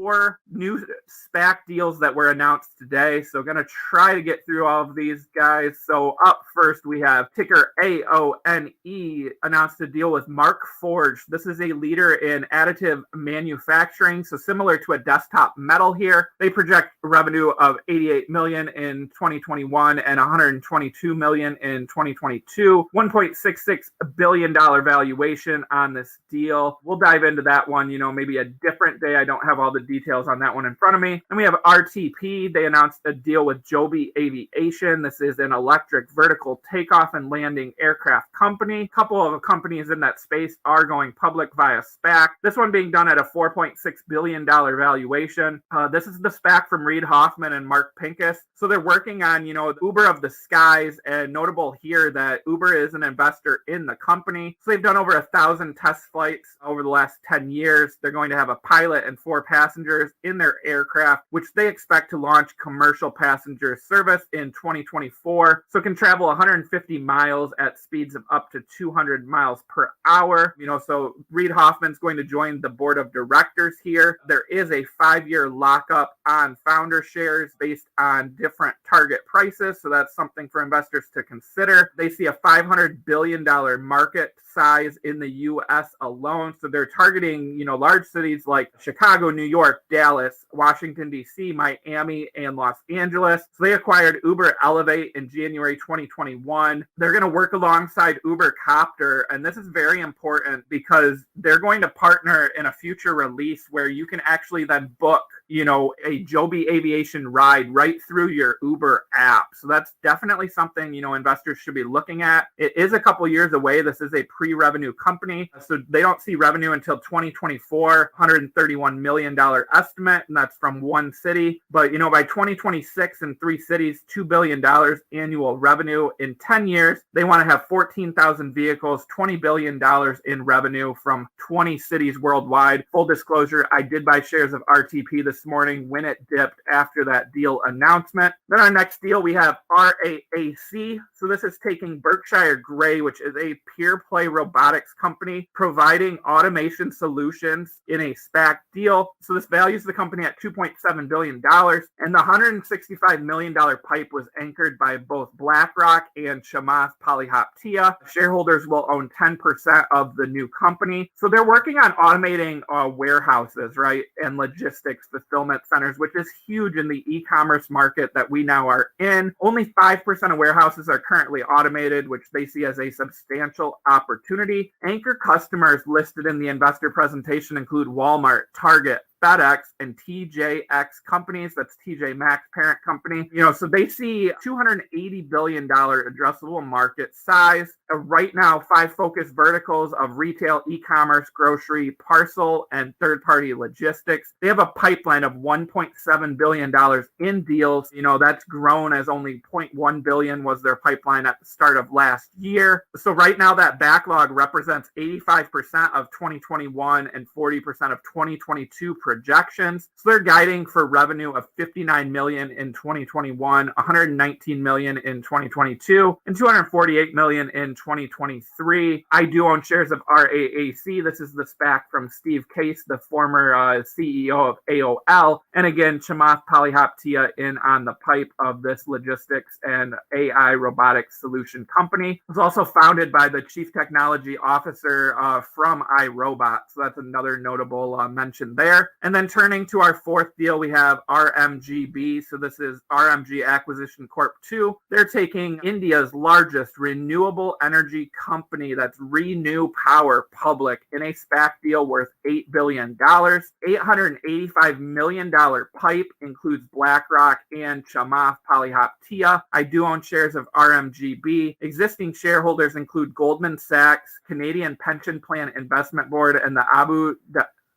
4 new SPAC deals that were announced today. So going to try to get through all of these guys. So up first, we have ticker AONE announced a deal with Markforged. This is a leader in additive manufacturing. So similar to a desktop metal here, they project revenue of $88 million in 2021 and $122 million in 2022. $1.66 billion valuation on this deal. We'll dive into that one, maybe a different day. I don't have all the details on that one in front of me. And we have RTP. They announced a deal with Joby Aviation. This is an electric vertical takeoff and landing aircraft company. A couple of companies in that space are going public via SPAC. This one being done at a $4.6 billion valuation. This is the SPAC from Reid Hoffman and Mark Pincus. So they're working on, the Uber of the skies, and notable here that Uber is an investor in the company. So they've done over 1,000 test flights over the last 10 years. They're going to have a pilot and 4 passengers in their aircraft, which they expect to launch commercial passenger service in 2024. So it can travel 150 miles at speeds of up to 200 miles per hour. So Reid Hoffman's going to join the board of directors here. There is a 5-year lockup on founder shares based on different target prices. So that's something for investors to consider. They see a $500 billion market size in the U.S. alone. So they're targeting, large cities like Chicago, New York, Dallas, Washington, D.C., Miami, and Los Angeles. So they acquired Uber Elevate in January 2021. They're going to work alongside Uber Copter. And this is very important because they're going to partner in a future release where you can actually then book a Joby Aviation ride right through your Uber app. So that's definitely something, investors should be looking at. It is a couple years away. This is a pre-revenue company. So they don't see revenue until 2024, $131 million estimate, and that's from one city. But, by 2026 in 3 cities, $2 billion annual revenue in 10 years. They want to have 14,000 vehicles, $20 billion in revenue from 20 cities worldwide. Full disclosure, I did buy shares of RTP this morning when it dipped after that deal announcement. Then our next deal, we have RAAC. So this is taking Berkshire Grey, which is a pure play robotics company providing automation solutions in a SPAC deal. So this values the company at $2.7 billion, and the $165 million pipe was anchored by both BlackRock and Chamath Palihapitiya. Shareholders will own 10% of the new company. So they're working on automating warehouses, right, and logistics fulfillment centers, which is huge in the e-commerce market that we now are in. Only 5% of warehouses are currently automated, which they see as a substantial opportunity. Anchor customers listed in the investor presentation include Walmart, Target, FedEx, and TJX companies. That's TJ Maxx parent company. So they see $280 billion addressable market size. Right now, 5 focused verticals of retail, e-commerce, grocery, parcel, and third-party logistics. They have a pipeline of $1.7 billion in deals. That's grown as only $0.1 billion was their pipeline at the start of last year. So right now, that backlog represents 85% of 2021 and 40% of 2022 projections. So they're guiding for revenue of $59 million in 2021, $119 million in 2022, and $248 million in 2023. I do own shares of RAAC. This is the SPAC from Steve Case, the former CEO of AOL. And again, Chamath Palihapitiya in on the pipe of this logistics and AI robotics solution company. It was also founded by the chief technology officer from iRobot. So that's another notable mention there. And then turning to our 4th deal, we have RMGB. So this is Rmg Acquisition Corp II. They're taking India's largest renewable energy company, that's Renew Power, public in a SPAC deal worth $8 billion. $885 million pipe includes BlackRock and Chamath Palihapitiya. I do own shares of RMGB. Existing shareholders include Goldman Sachs, Canadian Pension Plan Investment Board, and the Abu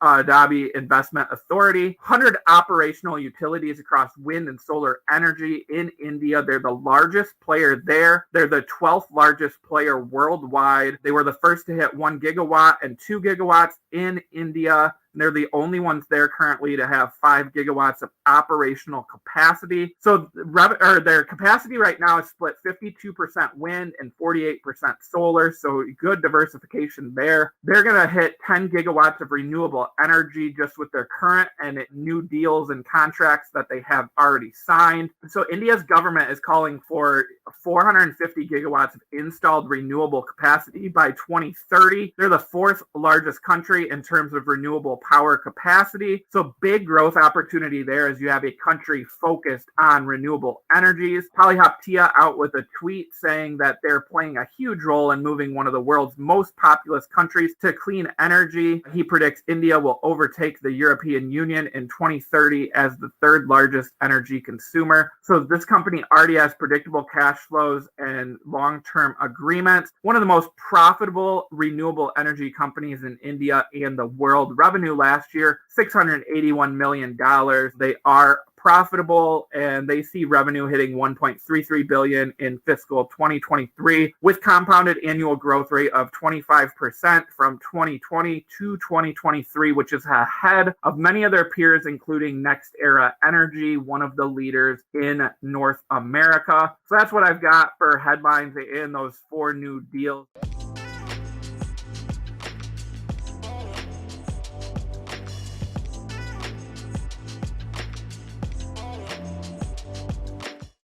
Dhabi Investment Authority. 100 operational utilities across wind and solar energy in India. They're the largest player there. They're the 12th largest player worldwide. They were the first to hit 1 gigawatt and 2 gigawatts in India. They're the only ones there currently to have 5 gigawatts of operational capacity. So their capacity right now is split 52% wind and 48% solar. So good diversification there. They're going to hit 10 gigawatts of renewable energy just with their current and new deals and contracts that they have already signed. So India's government is calling for 450 gigawatts of installed renewable capacity by 2030. They're the fourth largest country in terms of renewable power capacity. So big growth opportunity there as you have a country focused on renewable energies. Palihapitiya out with a tweet saying that they're playing a huge role in moving one of the world's most populous countries to clean energy. He predicts India will overtake the European Union in 2030 as the third largest energy consumer. So this company already has predictable cash flows and long-term agreements. One of the most profitable renewable energy companies in India and the world. Revenue last year, $681 million. They are profitable and they see revenue hitting 1.33 billion in fiscal 2023 with compounded annual growth rate of 25% from 2020 to 2023, which is ahead of many of their peers, including Next Era Energy, one of the leaders in North America. So that's what I've got for headlines in those 4 new deals.